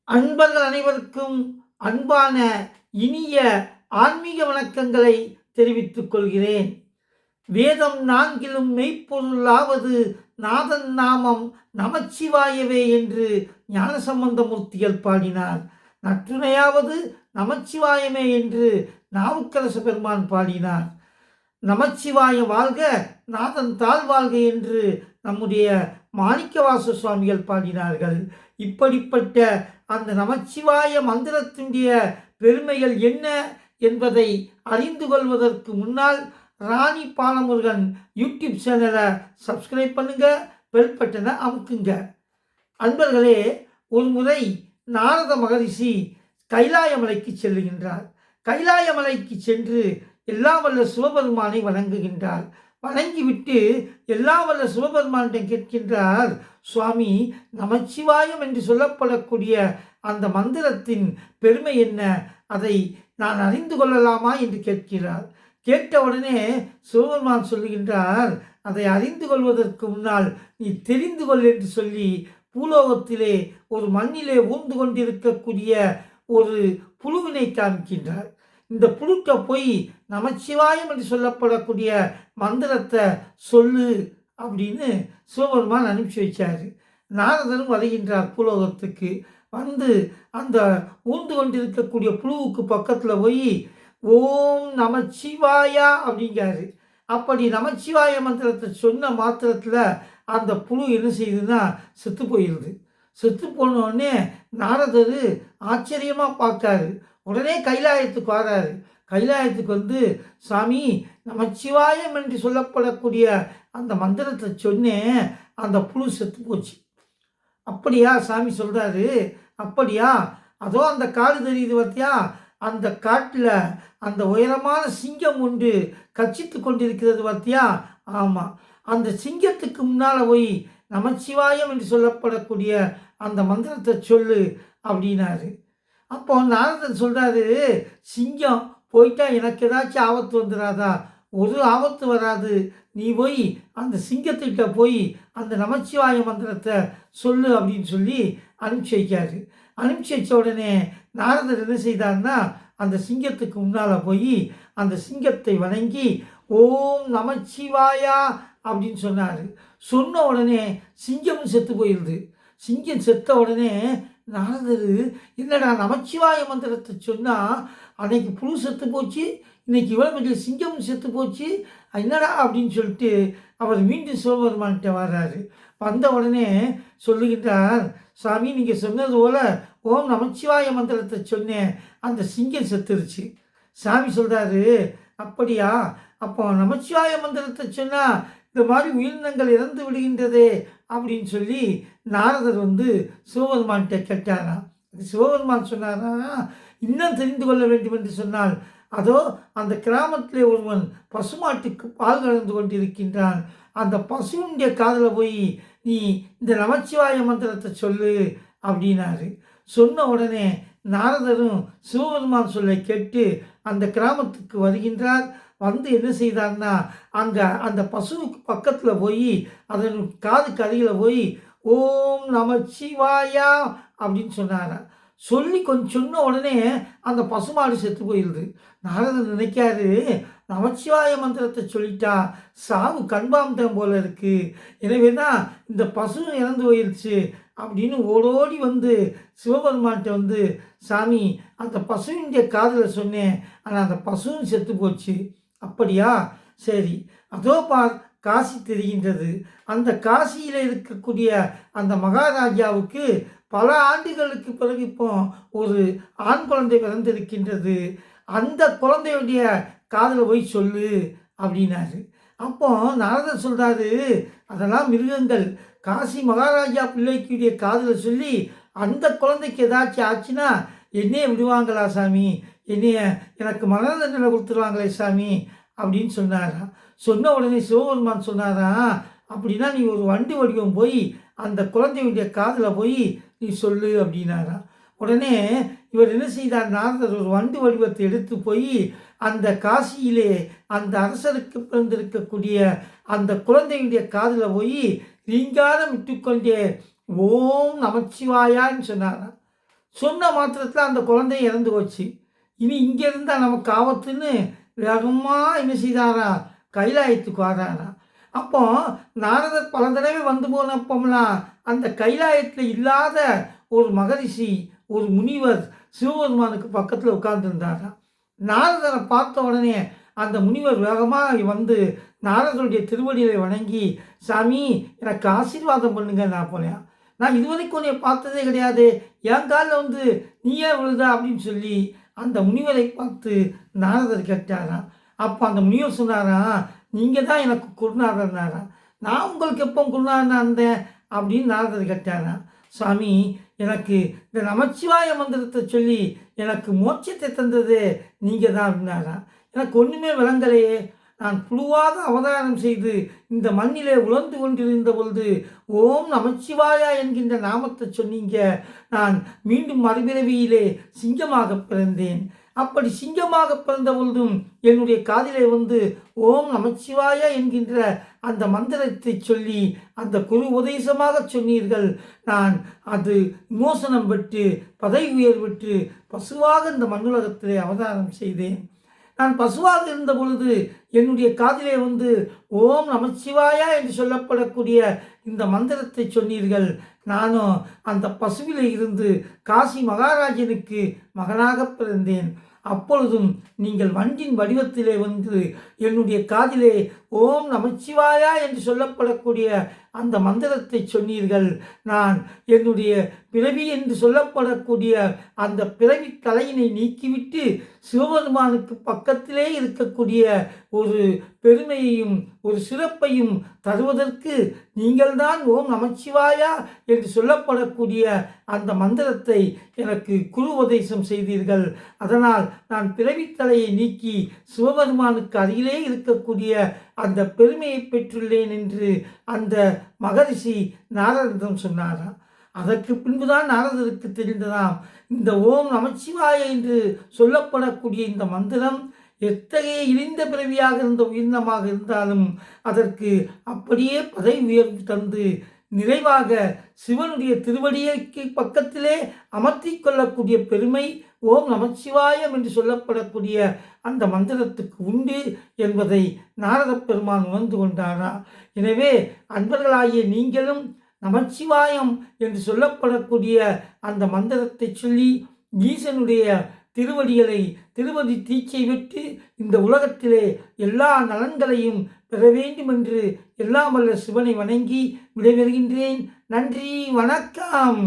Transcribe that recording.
அன்பர்கள் அனைவருக்கும் அன்பான இனிய ஆன்மீக வணக்கங்களை தெரிவித்துக் கொள்கிறேன். வேதம் நான்கிலும் மெய்ப்பொருளாவது நாதன் நாமம் நமச்சிவாயவே என்று ஞானசம்பந்தமூர்த்திகள் பாடினார். நற்றுணையாவது நமச்சிவாயமே என்று நாவுக்கரசு பெருமான் பாடினார். நமச்சிவாய வாழ்க, நாதன் தாழ் வாழ்க என்று நம்முடைய மாணிக்கவாச சுவாமிகள் பாடினார்கள். இப்படிப்பட்ட அந்த நமச்சிவாய மந்திரத்தினுடைய பெருமைகள் என்ன என்பதை அறிந்து கொள்வதற்கு முன்னால் ராணி பாலமுருகன் யூடியூப் சேனலை சப்ஸ்கிரைப் பண்ணுங்க, பெல் பட்டனை அமுக்குங்க. அன்பர்களே, ஒரு முறை நாரத மகரிஷி கைலாயமலைக்கு செல்லுகின்றார். கைலாயமலைக்கு சென்று எல்லாம் வல்ல சிவபெருமானை வணங்குகின்றார். வணங்கிவிட்டு எல்லாம் வல்ல சிவபெருமானிடம் கேட்கின்றார், சுவாமி, நமச்சிவாயம் என்று சொல்லப்படக்கூடிய அந்த மந்திரத்தின் பெருமை என்ன? அதை நான் அறிந்து கொள்ளலாமா என்று கேட்கிறார். கேட்டவுடனே சிவபெருமான் சொல்லுகின்றார், அதை அறிந்து கொள்வதற்கு முன்னால் நீ தெரிந்து கொள் என்று சொல்லி பூலோகத்திலே ஒரு மண்ணிலே ஊர்ந்து கொண்டிருக்கக்கூடிய ஒரு புழுவினை காமிக்கின்றார். இந்த புழுக்க போய் நமச்சிவாயம் என்று சொல்லப்படக்கூடிய மந்திரத்தை சொல்லு அப்படின்னு சிவபெருமான் அனுப்பிச்சி வச்சார். நாரதரும் வருகின்றார் பூலோகத்துக்கு. வந்து அந்த ஊர்ந்து கொண்டிருக்கக்கூடிய புழுவுக்கு பக்கத்தில் போய் ஓம் நமச்சிவாயா அப்படிங்காரு. அப்படி நமச்சிவாய மந்திரத்தை சொன்ன மாத்திரத்தில் அந்த புழு என்ன செய்யுதுன்னா செத்து போயிடுது. செத்து போனோடனே நாரதர் ஆச்சரியமாக பார்க்காரு. உடனே கைலாயத்துக்கு வராரு. கைலாயத்துக்கு வந்து, சாமி, நமச்சிவாயம் என்று சொல்லப்படக்கூடிய அந்த மந்திரத்தை சொன்னேன், அந்த புழு செத்து போச்சு. அப்படியா? சாமி சொல்கிறாரு. அப்படியா? அதோ அந்த காடு தெரியுது பார்த்தியா, அந்த காட்டில் அந்த உயரமான சிங்கம் ஒன்று கச்சித்து கொண்டிருக்கிறது பார்த்தியா? ஆமாம். அந்த சிங்கத்துக்கு முன்னால் போய் நமச்சிவாயம் என்று சொல்லப்படக்கூடிய அந்த மந்திரத்தை சொல்லு அப்படின்னாரு. அப்போ நாரதன் சொல்கிறாரு, சிங்கம் போயிட்டா எனக்கு ஏதாச்சும் ஆபத்து வந்துடாதா? ஒரு ஆபத்து வராது. நீ போய் அந்த சிங்கத்திட்ட போய் அந்த நமச்சிவாய மந்திரத்தை சொல்லு அப்படின்னு சொல்லி அனுப்பிச்சி வைக்காரு. அனுப்பிச்சி வச்ச உடனே நாரதர் என்ன செய்தார்னா, அந்த சிங்கத்துக்கு முன்னால் போய் அந்த சிங்கத்தை வணங்கி ஓம் நமச்சிவாயா அப்படின்னு சொன்னார். சொன்ன உடனே சிங்கம் செத்து போயிடுது. சிங்கம் செத்த உடனே நாரதர், என்னடா நமச்சிவாய மந்திரத்தை சொன்னால் அன்னைக்கு புழு செத்து போச்சு, இன்னைக்கு இவ்வளோ பெரிய சிங்கம் செத்து போச்சு, என்னடா அப்படின்னு சொல்லிட்டு அவர் மீண்டும் சிவபெருமான்கிட்ட வர்றாரு. வந்த உடனே சொல்லுகின்றார், சாமி, நீங்கள் சொன்னது போல் ஓம் நமச்சிவாய மந்திரத்தை சொன்னேன், அந்த சிங்கம் செத்துருச்சு. சாமி சொல்கிறாரு, அப்படியா? அப்போ நமச்சிவாய மந்திரத்தை சொன்னால் இந்த மாதிரி உயிரினங்கள் இறந்து விடுகின்றதே அப்படின்னு சொல்லி நாரதர் வந்து சிவபெருமான்கிட்ட கேட்டாராம். சிவபெருமான் சொன்னாரா, இன்னும் தெரிந்து கொள்ள வேண்டும் என்று சொன்னால், அதோ அந்த கிராமத்திலே ஒருவன் பசுமாட்டுக்கு பால் கலந்து கொண்டிருக்கின்றான். அந்த பசுவுடைய காதில் போய் நீ இந்த நமச்சிவாய மந்திரத்தை சொல்லு அப்படின்னாரு. சொன்ன உடனே நாரதரும் சிவபெருமான் சொல்லை கேட்டு அந்த கிராமத்துக்கு வருகின்றார். வந்து என்ன செய்தார்னா, அங்கே அந்த பசுவுக்கு பக்கத்தில் போய் அதன் காதுக்கு அருகில் போய் ஓம் நமச்சிவாயா அப்படின்னு சொன்னாராம். சொல்லி கொஞ்சம் சொன்ன உடனே அந்த பசுமாடு செத்து போயிடுது. நாரதன் நினைக்காரு, நமச்சிவாய மந்திரத்தை சொல்லிட்டா சாவு கண்பாம்டம் போல இருக்குது, எனவே தான் இந்த பசு இறந்து போயிடுச்சு அப்படின்னு ஓடோடி வந்து சிவபெருமான்கிட்ட வந்து, சாமி, அந்த பசுவினுடைய காதில் சொன்னேன், ஆனால் அந்த பசுவும் செத்து போச்சு. அப்படியா? சரி, அதோ பார், காசி தெரிகின்றது. அந்த காசியில் இருக்கக்கூடிய அந்த மகாராஜாவுக்கு பல ஆண்டுகளுக்கு பிறகு இப்போ ஒரு ஆண் குழந்தை பிறந்திருக்கின்றது. அந்த குழந்தையுடைய காதில் போய் சொல்லு அப்படின்னாரு. அப்போ நாரதர் சொல்கிறாரு, அதெல்லாம் மிருகங்கள். காசி மகாராஜா பிள்ளைக்குடைய காதில் சொல்லி அந்த குழந்தைக்கு ஏதாச்சும் ஆச்சுன்னா என்னையே விடுவாங்களா சாமி? எனக்கு மரண தண்டனை கொடுத்துருவாங்களே சாமி அப்படின்னு சொன்னாராம். சொன்ன உடனே சிவபெருமான் சொன்னாராம், அப்படின்னா நீ ஒரு வண்டி வடிவம் போய் அந்த குழந்தையுடைய காதில் போய் நீ சொல்லு அப்படின்னாராம். உடனே இவர் என்ன செய்தார், நாரதர் ஒரு வண்டி வடிவத்தை எடுத்து போய் அந்த காசியிலே அந்த அரசருக்கு பிறந்திருக்கக்கூடிய அந்த குழந்தையுடைய காதில் போய் ரீங்காரம் விட்டுக்கொண்டே ஓம் நமச்சிவாயான்னு சொன்னாராம். சொன்ன மாத்திரத்தில் அந்த குழந்தை இறந்து போச்சு. இனி இங்கே இருந்தால் நமக்கு ஆபத்துன்னு வேகமாக என்ன செய்தாராம், கைலாயத்துக்கு வராராம். அப்போ நாரதர் பல தடவை வந்து போனப்போம்லாம் அந்த கைலாயத்தில் இல்லாத ஒரு மகரிஷி, ஒரு முனிவர் சிவபெருமானுக்கு பக்கத்தில் உட்கார்ந்துருந்தாராம். நாரதரை பார்த்த உடனே அந்த முனிவர் வேகமாக வந்து நாரதருடைய திருவடியை வணங்கி, சாமி எனக்கு ஆசீர்வாதம் பண்ணுங்க. நான் போனேன், நான் இதுவரைக்கும் உன்னை பார்த்ததே கிடையாது, என் காலில் வந்து நீயே விழுதா அப்படின்னு சொல்லி அந்த முனிவரை பார்த்து நாரதர் கேட்டாராம். அப்போ அந்த முனிவர் சொன்னாராம், நீங்கள் தான் எனக்கு குருநாதர்னாராம். நான் உங்களுக்கு எப்போ குருநாதனா இருந்தேன் அப்படின்னு நாரதர் கேட்டாராம். சாமி எனக்கு இந்த நமச்சிவாய மந்திரத்தை சொல்லி எனக்கு மோட்சத்தை தந்தது நீங்கள் தான் அப்படின்னாராம். எனக்கு ஒன்றுமே விளங்கலையே, நான் புழுவாக அவதாரம் செய்து இந்த மண்ணிலே உழந்து கொண்டிருந்த பொழுது ஓம் நமச்சிவாயா என்கின்ற நாமத்தை சொன்னீங்க. நான் மீண்டும் மறுபிறவியிலே சிங்கமாக பிறந்தேன். அப்படி சிங்கமாக பிறந்த பொழுதும் என்னுடைய காதிலே வந்து ஓம் நமச்சிவாயா என்கின்ற அந்த மந்திரத்தை சொல்லி அந்த குரு உபதேசமாக சொன்னீர்கள். நான் அது விமோசனம் பெற்று பதவி உயர்வு பெற்று பசுவாக இந்த மண்ணுலகத்திலே அவதாரம் செய்தேன். நான் பசுவாக இருந்த பொழுது என்னுடைய காதிலே வந்து ஓம் நமச்சிவாயா என்று சொல்லப்படக்கூடிய இந்த மந்திரத்தை சொன்னீர்கள். நானும் அந்த பசுவிலே இருந்து காசி மகாராஜனுக்கு மகனாக பிறந்தேன். அப்பொழுதும் நீங்கள் வண்டின் வடிவத்திலே வந்து என்னுடைய காதிலே ஓம் நமச்சிவாயா என்று சொல்லப்படக்கூடிய அந்த மந்திரத்தை சொன்னீர்கள். நான் என்னுடைய பிறவி என்று சொல்லப்படக்கூடிய அந்த பிறவி தலையினை நீக்கிவிட்டு சிவபெருமானுக்கு பக்கத்திலே இருக்கக்கூடிய ஒரு பெருமையையும் ஒரு சிறப்பையும் தருவதற்கு நீங்கள்தான் ஓம் நமச்சிவாயா என்று சொல்லப்படக்கூடிய அந்த மந்திரத்தை எனக்கு குரு உபதேசம் செய்தீர்கள். அதனால் நான் பிறவித்தலையை நீக்கி சிவபெருமானுக்கு அருகிலே இருக்கக்கூடிய அந்த பெருமையை பெற்றுள்ளேன் என்று அந்த மகரிஷி நாரதரிடம் சொன்னாராம். அதற்கு பின்புதான் நாரதருக்கு தெரிந்ததாம், இந்த ஓம் நமச்சிவாய என்று சொல்லப்படக்கூடிய இந்த மந்திரம் எத்தகைய இழிந்த பிறவியாக இருந்த உயிரினமாக இருந்தாலும் அதற்கு அப்படியே பதவி உயர்வு தந்து நிறைவாக சிவனுடைய திருவடியைக்கு பக்கத்திலே அமர்த்தி கொள்ளக்கூடிய பெருமை ஓம் நமச்சிவாயம் என்று சொல்லப்படக்கூடிய அந்த மந்திரத்துக்கு உண்டு என்பதை நாரத பெருமான் உணர்ந்து கொண்டாரா. எனவே அன்பர்களாகிய நீங்களும் நமச்சிவாயம் என்று சொல்லப்படக்கூடிய அந்த மந்திரத்தை சொல்லி ஈசனுடைய திருவடிகளை திருவடி தீட்சை விட்டு இந்த உலகத்திலே எல்லா நலன்களையும் பெற வேண்டும் என்று எல்லாம் வல்ல சிவனை வணங்கி விடைபெறுகின்றேன். நன்றி, வணக்கம்.